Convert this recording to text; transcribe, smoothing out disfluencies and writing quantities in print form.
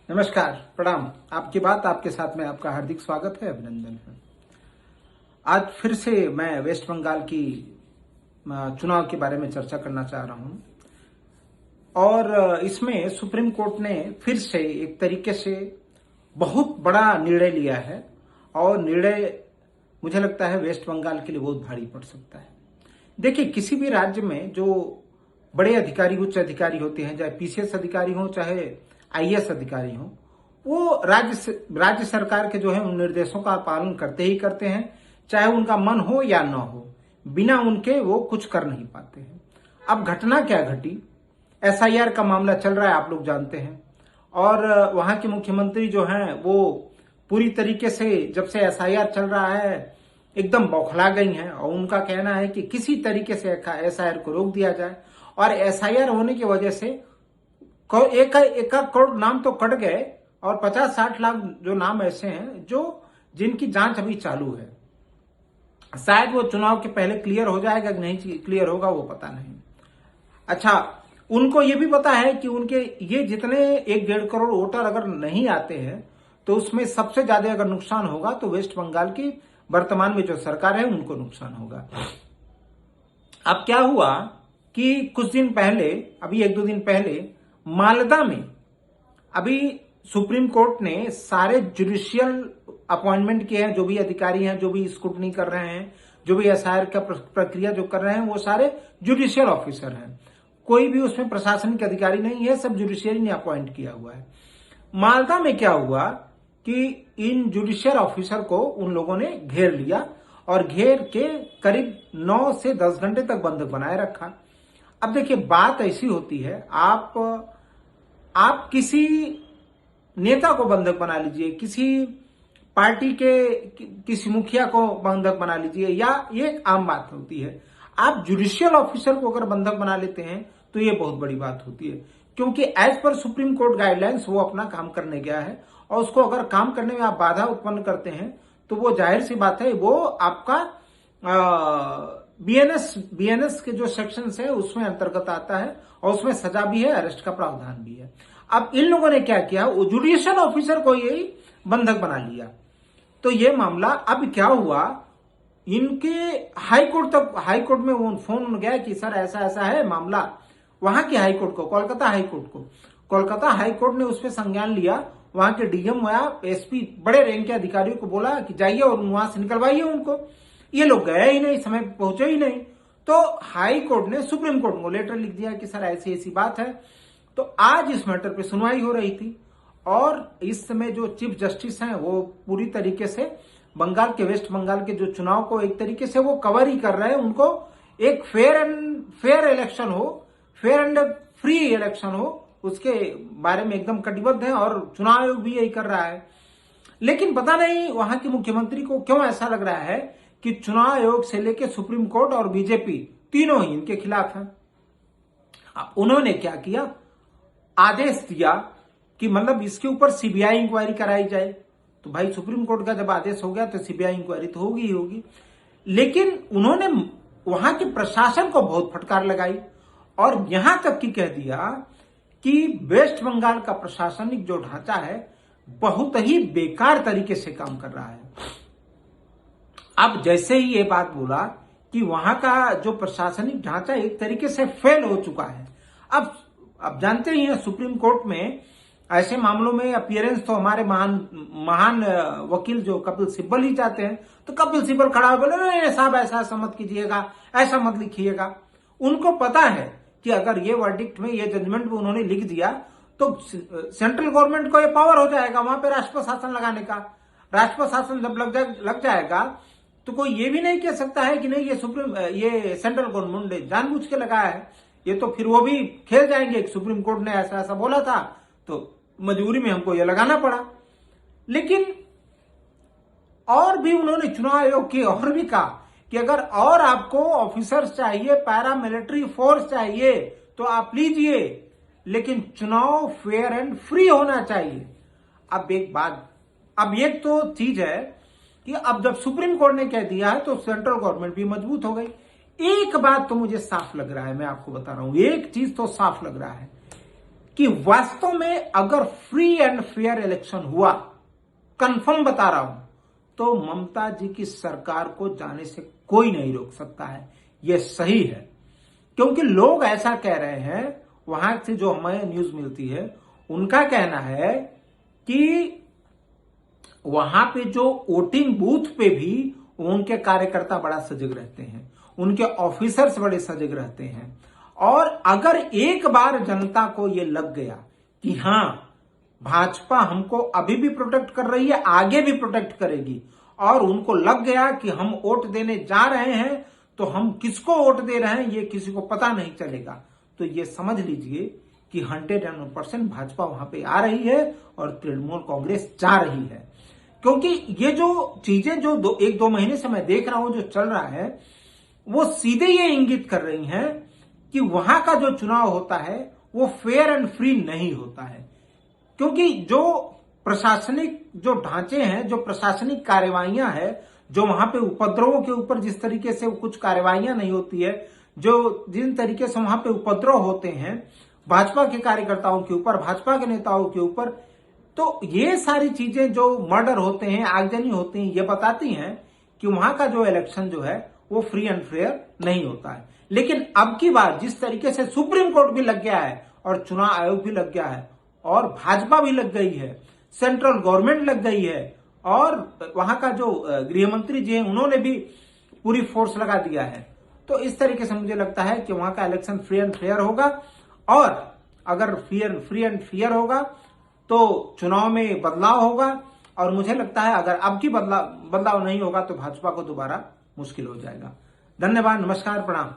नमस्कार, प्रणाम। आपकी बात आपके साथ में आपका हार्दिक स्वागत है, अभिनंदन है। आज फिर से मैं वेस्ट बंगाल की चुनाव के बारे में चर्चा करना चाह रहा हूं और इसमें सुप्रीम कोर्ट ने फिर से एक तरीके से बहुत बड़ा निर्णय लिया है और निर्णय मुझे लगता है वेस्ट बंगाल के लिए बहुत भारी पड़ सकता है। देखिए, किसी भी राज्य में जो बड़े अधिकारी, उच्च अधिकारी होते हैं, चाहे पीसीएस अधिकारी हो चाहे आईएएस अधिकारी हो, वो राज्य सरकार के जो है उन निर्देशों का पालन करते ही करते हैं, चाहे उनका मन हो या ना हो। बिना उनके वो कुछ कर नहीं पाते हैं। अब घटना क्या घटी, एसआईआर का मामला चल रहा है, आप लोग जानते हैं, और वहां के मुख्यमंत्री जो हैं वो पूरी तरीके से जब से एसआईआर चल रहा है एकदम बौखला गई हैं और उनका कहना है कि किसी तरीके से एसआईआर को रोक दिया जाए। और एसआईआर होने की वजह से एक करोड़ नाम तो कट गए और 50-60 लाख जो नाम ऐसे हैं जिनकी जांच अभी चालू है। शायद वो चुनाव के पहले क्लियर हो जाएगा कि नहीं क्लियर होगा, वो पता नहीं। अच्छा, उनको ये भी पता है कि उनके ये जितने 1-1.5 करोड़ वोटर अगर नहीं आते हैं तो उसमें सबसे ज्यादा अगर नुकसान होगा तो वेस्ट बंगाल की वर्तमान में जो सरकार है उनको नुकसान होगा। अब क्या हुआ कि कुछ दिन पहले, अभी 1-2 दिन पहले मालदा में अभी सुप्रीम कोर्ट ने सारे जुडिशियल अपॉइंटमेंट किए हैं। जो भी अधिकारी हैं, जो भी स्क्रूटनी कर रहे हैं, जो भी एसआईआर का प्रक्रिया जो कर रहे हैं, वो सारे जुडिशियल ऑफिसर हैं। कोई भी उसमें प्रशासनिक अधिकारी नहीं है, सब जुडिशियरी ने अपॉइंट किया हुआ है। मालदा में क्या हुआ कि इन जुडिशियल ऑफिसर को उन लोगों ने घेर लिया और घेर के करीब 9 से 10 घंटे तक बंधक बनाए रखा। अब देखिए, बात ऐसी होती है, आप किसी नेता को बंधक बना लीजिए, किसी पार्टी के किसी मुखिया को बंधक बना लीजिए, या ये एक आम बात होती है। आप जुडिशियल ऑफिसर को अगर बंधक बना लेते हैं तो ये बहुत बड़ी बात होती है, क्योंकि as per supreme court guidelines वो अपना काम करने गया है और उसको अगर काम करने में आप बाधा उत्पन्न करते हैं तो वो जाहिर सी बात है, वो आपका बीएनएस के जो सेक्शंस है उसमें अंतर्गत आता है और उसमें सजा भी है, अरेस्ट का प्रावधान भी है। अब इन लोगों ने क्या किया, वो जुडिशियल ऑफिसर को यही बंधक बना लिया। तो ये मामला अब क्या हुआ, इनके हाईकोर्ट में वो फोन गया कि सर ऐसा ऐसा है मामला। वहां के हाईकोर्ट को, कोलकाता हाईकोर्ट ने उस पर संज्ञान लिया। वहां के डीएम या एसपी, बड़े रैंक के अधिकारियों को बोला कि जाइए और वहां से निकलवाइए उनको। ये लोग गए ही नहीं, समय पहुंचे ही नहीं। तो हाई कोर्ट ने सुप्रीम कोर्ट को लेटर लिख दिया कि सर ऐसी ऐसी बात है। तो आज इस मैटर पे सुनवाई हो रही थी और इस समय जो चीफ जस्टिस हैं वो पूरी तरीके से वेस्ट बंगाल के जो चुनाव को एक तरीके से वो कवर ही कर रहे हैं। उनको एक फेयर इलेक्शन हो, फेयर एंड फ्री इलेक्शन हो, उसके बारे में एकदम कटिबद्ध है और चुनाव आयोग भी यही कर रहा है। लेकिन पता नहीं वहां के मुख्यमंत्री को क्यों ऐसा लग रहा है कि चुनाव आयोग से लेकर सुप्रीम कोर्ट और बीजेपी तीनों ही इनके खिलाफ है। उन्होंने क्या किया, आदेश दिया कि मतलब इसके ऊपर सीबीआई इंक्वायरी कराई जाए। तो भाई, सुप्रीम कोर्ट का जब आदेश हो गया तो सीबीआई इंक्वायरी तो होगी ही होगी। लेकिन उन्होंने वहां के प्रशासन को बहुत फटकार लगाई और यहां तक की कह दिया कि वेस्ट बंगाल का प्रशासनिक जो ढांचा है बहुत ही बेकार तरीके से काम कर रहा है। अब जैसे ही ये बात बोला कि वहां का जो प्रशासनिक ढांचा एक तरीके से फेल हो चुका है। अब जानते ही हैं, सुप्रीम कोर्ट में ऐसे मामलों में अपीयरेंस तो हमारे महान वकील जो कपिल सिब्बल ही चाहते हैं। तो कपिल सिब्बल खड़ा हो बोले, नहीं साहब ऐसा मत कीजिएगा, ऐसा मत लिखिएगा। उनको पता है कि अगर ये वर्डिक्ट में, ये जजमेंट में उन्होंने लिख दिया तो सेंट्रल गवर्नमेंट को ये पावर हो जाएगा वहां पे राष्ट्रपति शासन लगाने का। राष्ट्रपति शासन जब लग जाएगा तो कोई ये भी नहीं कह सकता है कि नहीं ये सेंट्रल गवर्नमेंट ने जानबूझ के लगाया है। ये तो फिर वो भी खेल जाएंगे, सुप्रीम कोर्ट ने ऐसा ऐसा बोला था तो मजबूरी में हमको ये लगाना पड़ा। लेकिन और भी उन्होंने चुनाव आयोग की और भी कहा कि अगर और आपको ऑफिसर्स चाहिए, पैरामिलिट्री फोर्स चाहिए तो आप लीजिए, लेकिन चुनाव फेयर एंड फ्री होना चाहिए। अब एक तो चीज है कि अब जब सुप्रीम कोर्ट ने कह दिया है तो सेंट्रल गवर्नमेंट भी मजबूत हो गई। एक बात तो मुझे साफ लग रहा है, मैं आपको बता रहा हूं, एक चीज तो साफ लग रहा है कि वास्तव में अगर फ्री एंड फेयर इलेक्शन हुआ, कंफर्म बता रहा हूं, तो ममता जी की सरकार को जाने से कोई नहीं रोक सकता है। यह सही है, क्योंकि लोग ऐसा कह रहे हैं, वहां से जो हमें न्यूज मिलती है उनका कहना है कि वहां पे जो वोटिंग बूथ पे भी उनके कार्यकर्ता बड़ा सजग रहते हैं, उनके ऑफिसर्स बड़े सजग रहते हैं। और अगर एक बार जनता को यह लग गया कि हां, भाजपा हमको अभी भी प्रोटेक्ट कर रही है, आगे भी प्रोटेक्ट करेगी, और उनको लग गया कि हम वोट देने जा रहे हैं तो हम किसको वोट दे रहे हैं ये किसी को पता नहीं चलेगा, तो ये समझ लीजिए कि 100% भाजपा वहां पे आ रही है और तृणमूल कांग्रेस जा रही है। क्योंकि ये जो चीजें जो एक दो महीने से मैं देख रहा हूं जो चल रहा है, वो सीधे ये इंगित कर रही हैं कि वहां का जो चुनाव होता है वो फेयर एंड फ्री नहीं होता है। क्योंकि जो प्रशासनिक जो ढांचे हैं, जो प्रशासनिक कार्यवाहियां हैं, जो वहां पे उपद्रवों के ऊपर जिस तरीके से कुछ कार्यवाहियां नहीं होती है, जो जिन तरीके से वहां पे उपद्रव होते हैं भाजपा के कार्यकर्ताओं के ऊपर, भाजपा के नेताओं के ऊपर, तो ये सारी चीजें जो मर्डर होते हैं, आगजनी होती हैं, ये बताती हैं कि वहां का जो इलेक्शन जो है वो फ्री एंड फेयर नहीं होता है। लेकिन अब की बार जिस तरीके से सुप्रीम कोर्ट भी लग गया है और चुनाव आयोग भी लग गया है और भाजपा भी लग गई है, सेंट्रल गवर्नमेंट लग गई है, और वहां का जो गृह मंत्री जी हैं उन्होंने भी पूरी फोर्स लगा दिया है, तो इस तरीके से मुझे लगता है कि वहां का इलेक्शन फ्री एंड फेयर होगा। और अगर फ्री एंड फेयर होगा तो चुनाव में बदलाव होगा, और मुझे लगता है अगर अब की बदलाव नहीं होगा तो भाजपा को दोबारा मुश्किल हो जाएगा। धन्यवाद, नमस्कार, प्रणाम।